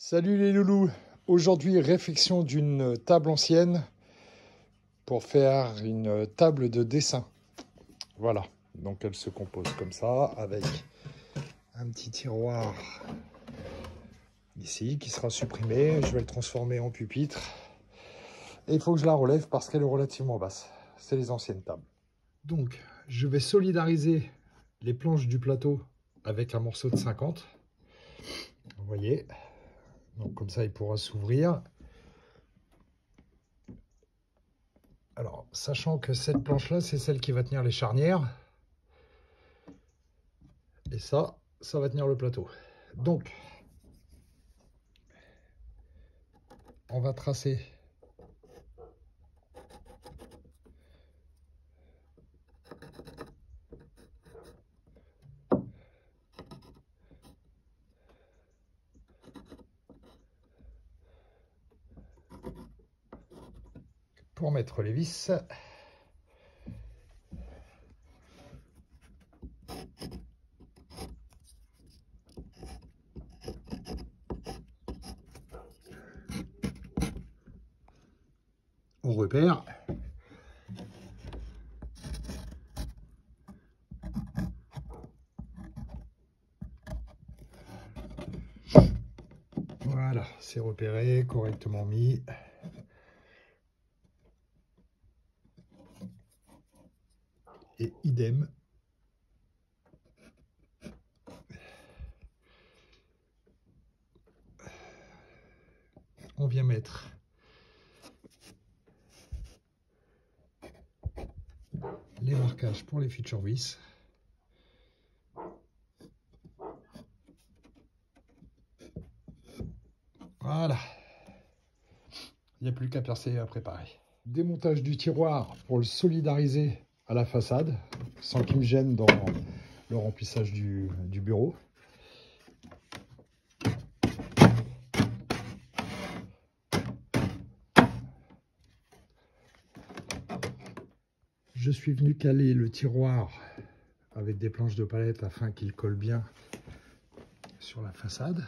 Salut les loulous! Aujourd'hui, réfection d'une table ancienne pour faire une table de dessin. Voilà, donc elle se compose comme ça, avec un petit tiroir ici qui sera supprimé. Je vais le transformer en pupitre. Et il faut que je la relève parce qu'elle est relativement basse. C'est les anciennes tables. Donc, je vais solidariser les planches du plateau avec un morceau de 50. Vous voyez? Donc comme ça, il pourra s'ouvrir. Alors, sachant que cette planche-là, c'est celle qui va tenir les charnières. Et ça va tenir le plateau. Donc, on va tracer pour mettre les vis. On repère. Voilà, c'est repéré, correctement mis. Et idem. On vient mettre les marquages pour les futures vis. Voilà. Il n'y a plus qu'à percer et à préparer. Démontage du tiroir pour le solidariser à la façade, sans qu'il me gêne dans le remplissage du bureau. Je suis venu caler le tiroir avec des planches de palette afin qu'il colle bien sur la façade.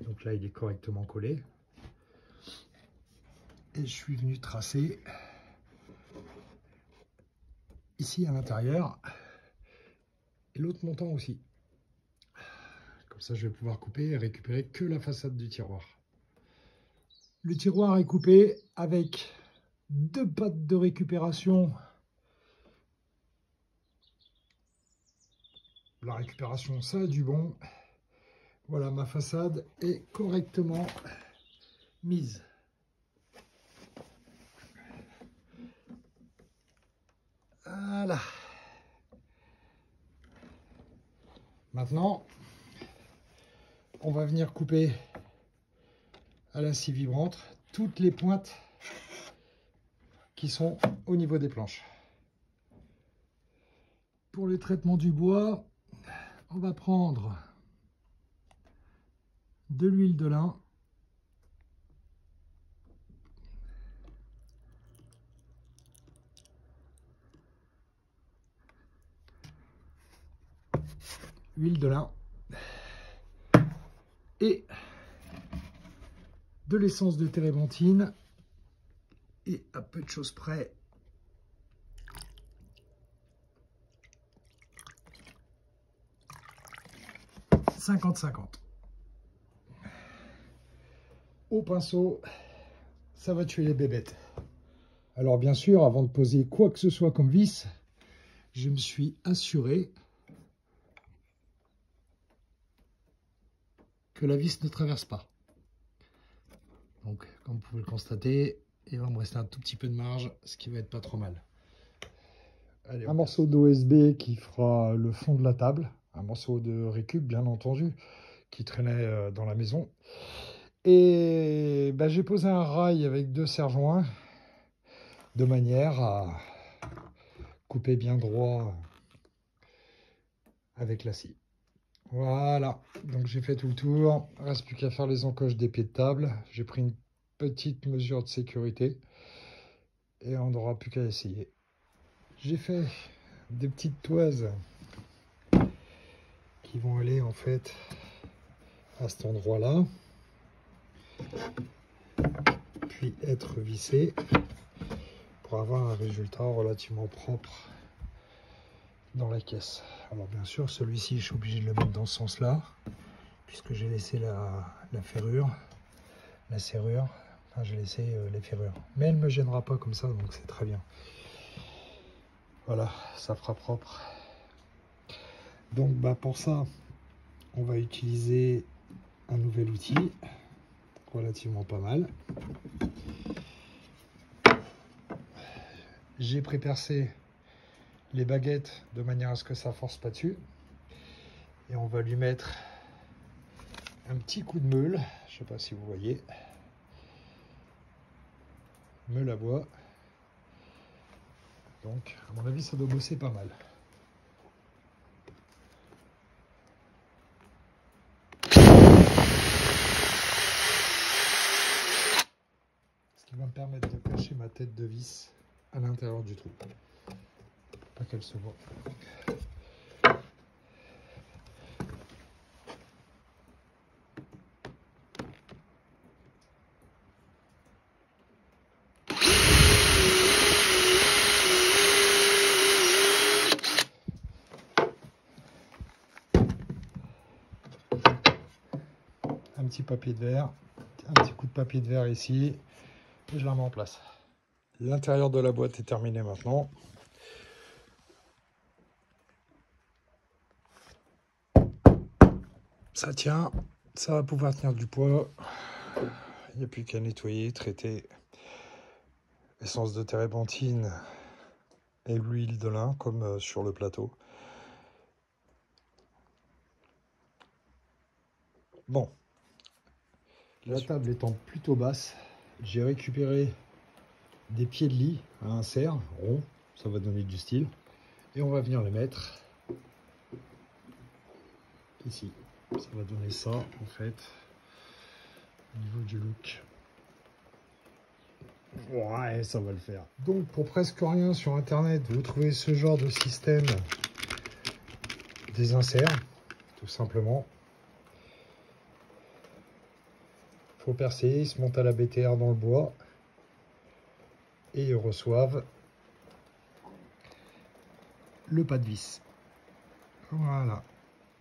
Donc là, il est correctement collé. Et je suis venu tracer ici à l'intérieur et l'autre montant aussi. Comme ça, je vais pouvoir couper et récupérer que la façade du tiroir. Le tiroir est coupé avec deux pattes de récupération. La récupération, ça a du bon. Voilà, ma façade est correctement mise. Voilà. Maintenant, on va venir couper à la scie vibrante toutes les pointes qui sont au niveau des planches. Pour le traitement du bois, on va prendre de l'huile de lin. Huile de lin et de l'essence de térébenthine, et à peu de choses près, « 50-50 ». Au pinceau, ça va tuer les bébêtes. Alors bien sûr, avant de poser quoi que ce soit comme vis, je me suis assuré que la vis ne traverse pas. Donc, comme vous pouvez le constater, il va me rester un tout petit peu de marge, ce qui va être pas trop mal. Allez, un morceau d'OSB qui fera le fond de la table, un morceau de récup bien entendu, qui traînait dans la maison. Et j'ai posé un rail avec deux serre-joints, de manière à couper bien droit avec la scie. Voilà, donc j'ai fait tout le tour, il ne reste plus qu'à faire les encoches des pieds de table. J'ai pris une petite mesure de sécurité et on n'aura plus qu'à essayer. J'ai fait des petites toises qui vont aller en fait à cet endroit-là, puis être vissé pour avoir un résultat relativement propre dans la caisse. Alors bien sûr, celui-ci, je suis obligé de le mettre dans ce sens-là, puisque j'ai laissé la serrure, enfin j'ai laissé les ferrures. Mais elle ne me gênera pas comme ça, donc c'est très bien. Voilà, ça fera propre. Donc bah, pour ça, on va utiliser un nouvel outil, relativement pas mal. J'ai pré-percé les baguettes de manière à ce que ça force pas dessus. Et on va lui mettre un petit coup de meule, je sais pas si vous voyez, meule à bois. Donc à mon avis ça doit bosser pas mal. Ce qui va me permettre de cacher ma tête de vis à l'intérieur du trou, pas qu'elle se voit. Un petit papier de verre, un petit coup de papier de verre ici, et je la mets en place. L'intérieur de la boîte est terminé maintenant. Ça tient, ça va pouvoir tenir du poids. Il n'y a plus qu'à nettoyer, traiter. Essence de térébenthine et l'huile de lin comme sur le plateau. Bon, la table étant plutôt basse, j'ai récupéré des pieds de lit à insert rond, ça va donner du style, et on va venir les mettre ici. Ça va donner ça en fait au niveau du look. Ouais, ça va le faire. Donc pour presque rien sur internet, vous trouvez ce genre de système, des inserts, tout simplement. Faut percer, ils se montent à la BTR dans le bois et ils reçoivent le pas de vis. Voilà.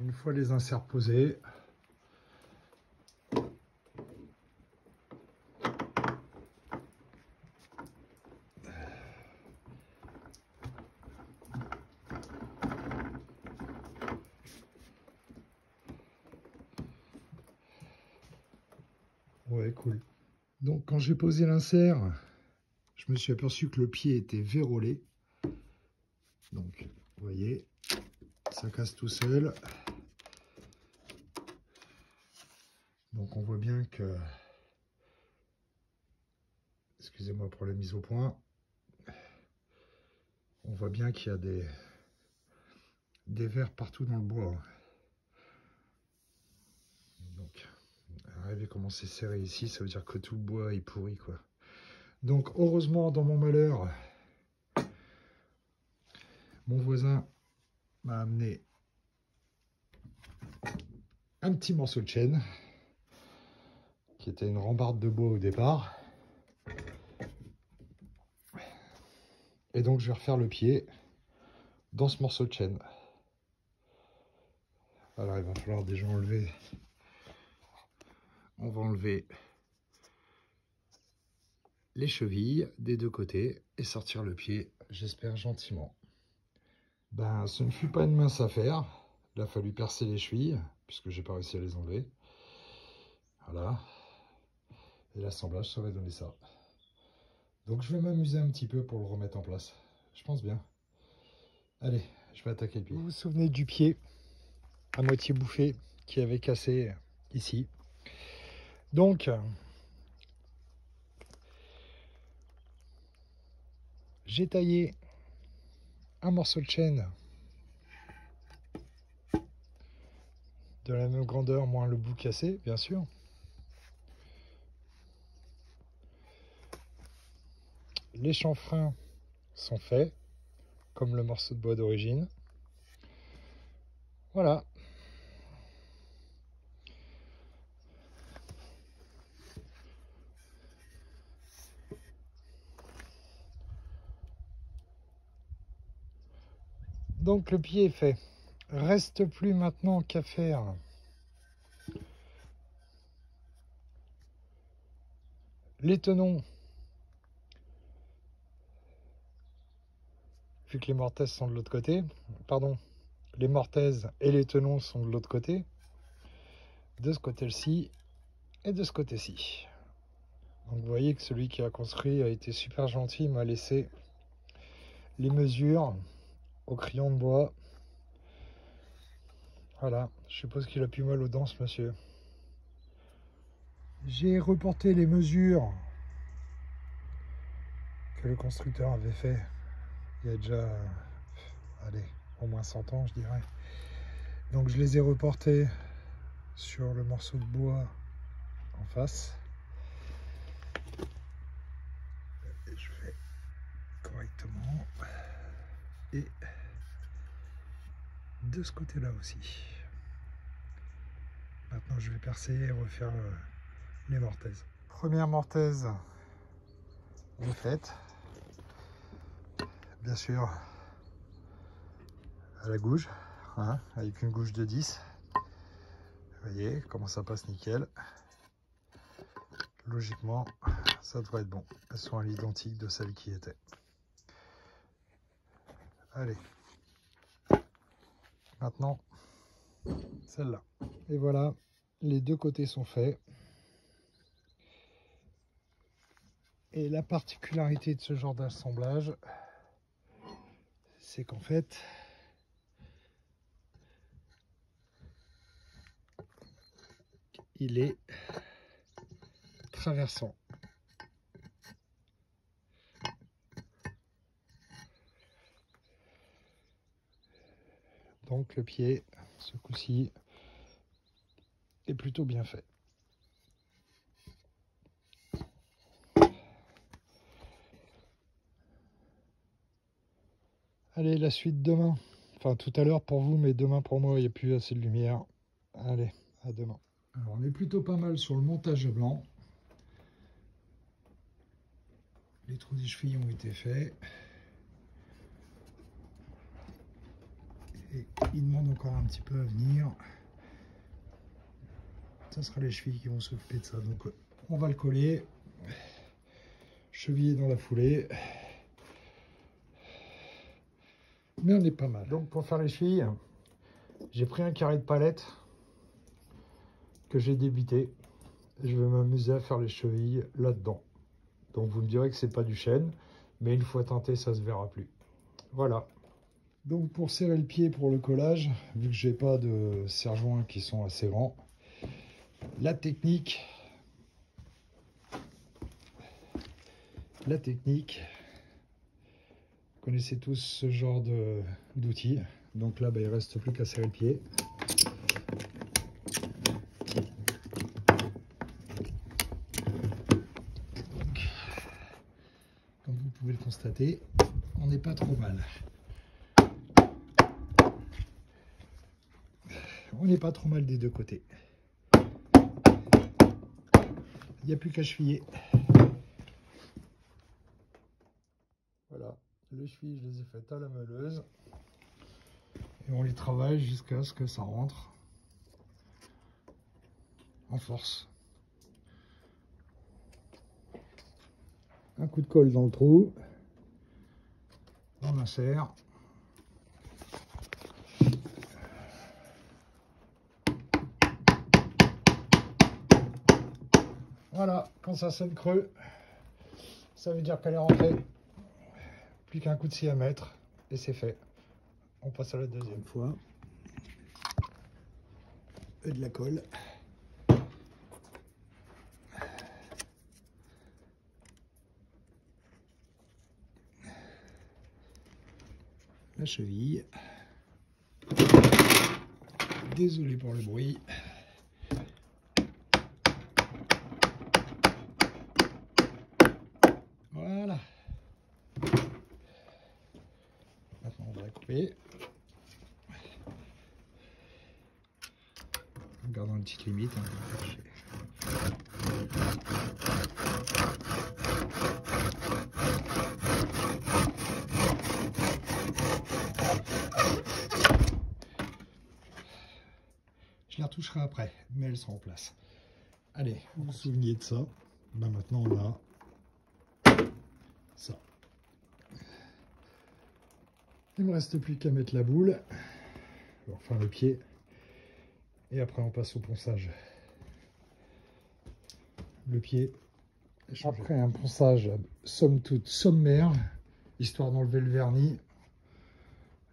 Une fois les inserts posés, ouais, cool. Donc quand j'ai posé l'insert, je me suis aperçu que le pied était vérolé. Donc, vous voyez, ça casse tout seul. Donc on voit bien que, excusez-moi pour la mise au point, on voit bien qu'il y a des vers partout dans le bois. Donc, regardez comment c'est serré ici, ça veut dire que tout le bois est pourri, quoi. Donc heureusement, dans mon malheur, mon voisin m'a amené un petit morceau de chaîne qui était une rambarde de bois au départ. Et donc je vais refaire le pied dans ce morceau de chaîne. Alors il va falloir déjà enlever. On va enlever les chevilles des deux côtés et sortir le pied, j'espère gentiment. Ben, ce ne fut pas une mince affaire. Il a fallu percer les chevilles puisque j'ai pas réussi à les enlever. Voilà. Et l'assemblage, ça va donner ça. Donc je vais m'amuser un petit peu pour le remettre en place. Je pense bien. Allez, je vais attaquer le pied. Vous vous souvenez du pied à moitié bouffé qui avait cassé ici. Donc, j'ai taillé un morceau de chaîne de la même grandeur, moins le bout cassé, bien sûr. Les chanfreins sont faits, comme le morceau de bois d'origine. Voilà. Donc le pied est fait. Reste plus maintenant qu'à faire les tenons. Vu que les mortaises sont de l'autre côté, pardon, les mortaises et les tenons sont de l'autre côté, de ce côté-ci et de ce côté-ci. Donc vous voyez que celui qui a construit a été super gentil, il m'a laissé les mesures au crayon de bois. Voilà, je suppose qu'il a plus mal aux dents ce monsieur. J'ai reporté les mesures que le constructeur avait fait il y a déjà, allez, au moins 100 ans je dirais. Donc je les ai reportés sur le morceau de bois en face. Et je fais correctement. Et de ce côté-là aussi. Maintenant je vais percer et refaire les mortaises. Première mortaise de faite. Bien sûr à la gouge, hein, avec une gouge de 10. Vous voyez comment ça passe nickel. Logiquement ça devrait être bon. Elles sont à l'identique de celles qui étaient. Allez, maintenant celle-là. Et voilà, les deux côtés sont faits. Et la particularité de ce genre d'assemblage, c'est qu'en fait, il est traversant. Donc le pied, ce coup-ci, est plutôt bien fait. Allez, la suite demain. Enfin, tout à l'heure pour vous, mais demain pour moi, il n'y a plus assez de lumière. Allez, à demain. Alors, on est plutôt pas mal sur le montage blanc. Les trous des chevilles ont été faits. Et il demande encore un petit peu à venir. Ça sera les chevilles qui vont s'occuper de ça. Donc, on va le coller. Cheviller dans la foulée. Mais on est pas mal. Donc pour faire les chevilles, j'ai pris un carré de palette que j'ai débité. Je vais m'amuser à faire les chevilles là-dedans. Donc vous me direz que c'est pas du chêne, mais une fois teinté, ça se verra plus. Voilà. Donc pour serrer le pied pour le collage, vu que j'ai pas de serre-joints qui sont assez grands, la technique, vous connaissez tous ce genre d'outils. Donc là, il ne reste plus qu'à serrer le pied. Donc, comme vous pouvez le constater, on n'est pas trop mal. On n'est pas trop mal des deux côtés. Il n'y a plus qu'à cheviller. Voilà, les chevilles, je les ai faites à la meuleuse. Et on les travaille jusqu'à ce que ça rentre en force. Un coup de colle dans le trou. On insère. Voilà, quand ça sonne creux, ça veut dire qu'elle est rentrée. Plus qu'un coup de scie à mettre et c'est fait. On passe à la deuxième fois. Et de la colle. La cheville. Désolé pour le bruit. Voilà. Maintenant on va la couper. En gardant une petite limite. retoucherai après, mais elles seront en place. Allez, vous vous souveniez de ça. Ben maintenant on a ça. Il me reste plus qu'à mettre la boule, enfin le pied, et après on passe au ponçage. Le pied. Après un ponçage somme toute sommaire, histoire d'enlever le vernis,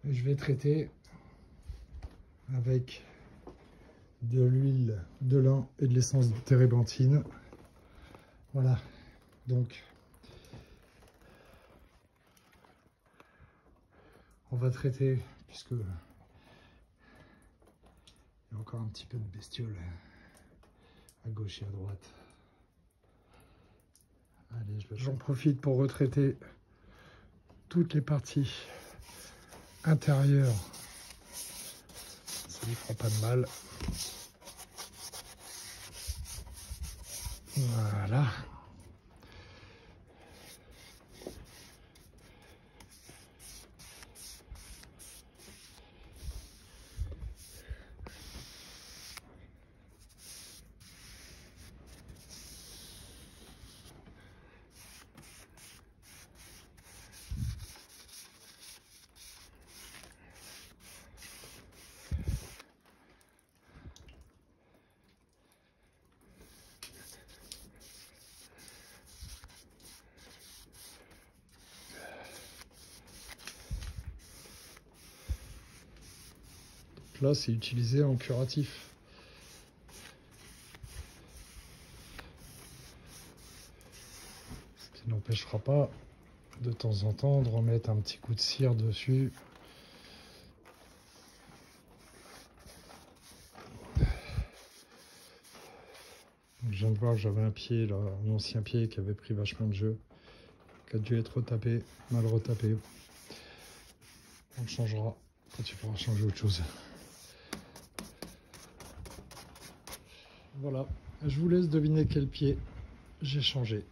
je vais traiter avec de l'huile de lin et de l'essence de térébenthine. Voilà, donc on va traiter, puisque il y a encore un petit peu de bestiole à gauche et à droite. Allez, j'en profite pour retraiter toutes les parties intérieures. Ça lui fera pas de mal. Voilà. Là, c'est utilisé en curatif. Ce qui n'empêchera pas de temps en temps de remettre un petit coup de cire dessus. Je viens de voir que j'avais un pied, là, un ancien pied qui avait pris vachement de jeu, qui a dû être retapé, mal retapé. On le changera quand tu pourras changer autre chose. Voilà, je vous laisse deviner quel pied j'ai changé.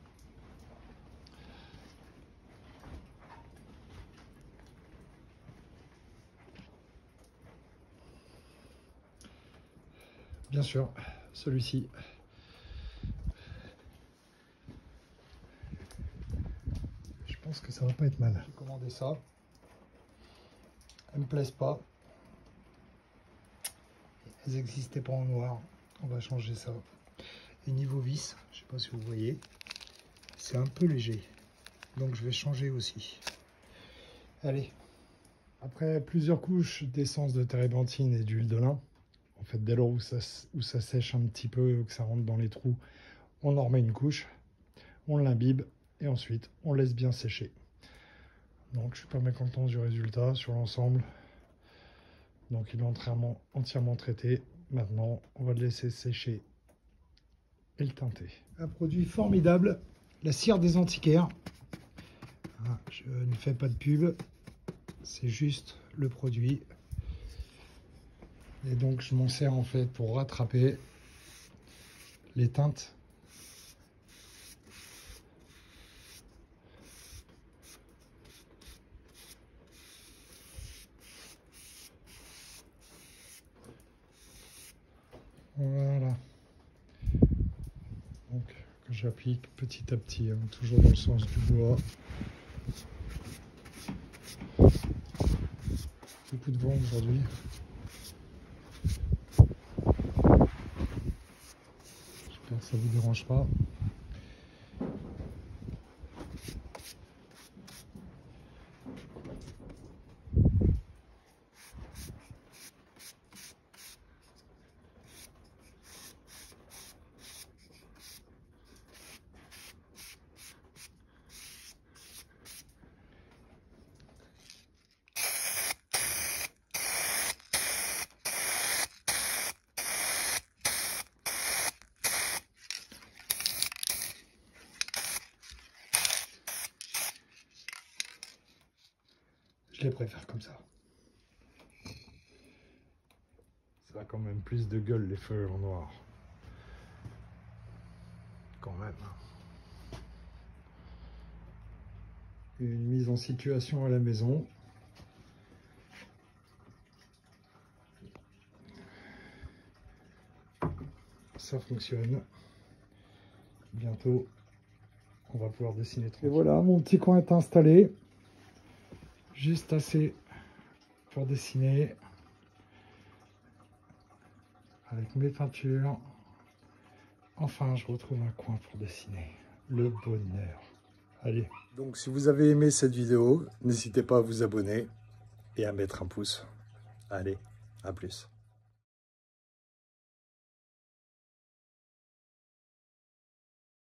Bien sûr, celui-ci. Je pense que ça va pas être mal. J'ai commandé ça. Elles me plaisent pas. Elles n'existaient pas en noir. On va changer ça. Et niveau vis, je sais pas si vous voyez, c'est un peu léger. Donc je vais changer aussi. Allez. Après plusieurs couches d'essence de térébenthine et d'huile de lin, en fait dès lors où ça sèche un petit peu, que ça rentre dans les trous, on en remet une couche, on l'imbibe et ensuite on laisse bien sécher. Donc je suis pas mécontent du résultat sur l'ensemble. Donc il est entièrement traité. Maintenant on va le laisser sécher et le teinter. Un produit formidable, la cire des antiquaires. Je ne fais pas de pub, c'est juste le produit. Et donc je m'en sers en fait pour rattraper les teintes. Voilà. Donc que j'applique petit à petit, hein, toujours dans le sens du bois. Beaucoup de vent aujourd'hui. J'espère que ça ne vous dérange pas. Je les préfère comme ça. Ça a quand même plus de gueule les feuilles en noir. Quand même. Une mise en situation à la maison. ça fonctionne. Bientôt, on va pouvoir dessiner tranquille. Et voilà, mon petit coin est installé. Juste assez pour dessiner. Avec mes peintures. Enfin, je retrouve un coin pour dessiner. Le bonheur. Allez. Donc, si vous avez aimé cette vidéo, n'hésitez pas à vous abonner et à mettre un pouce. Allez, à plus.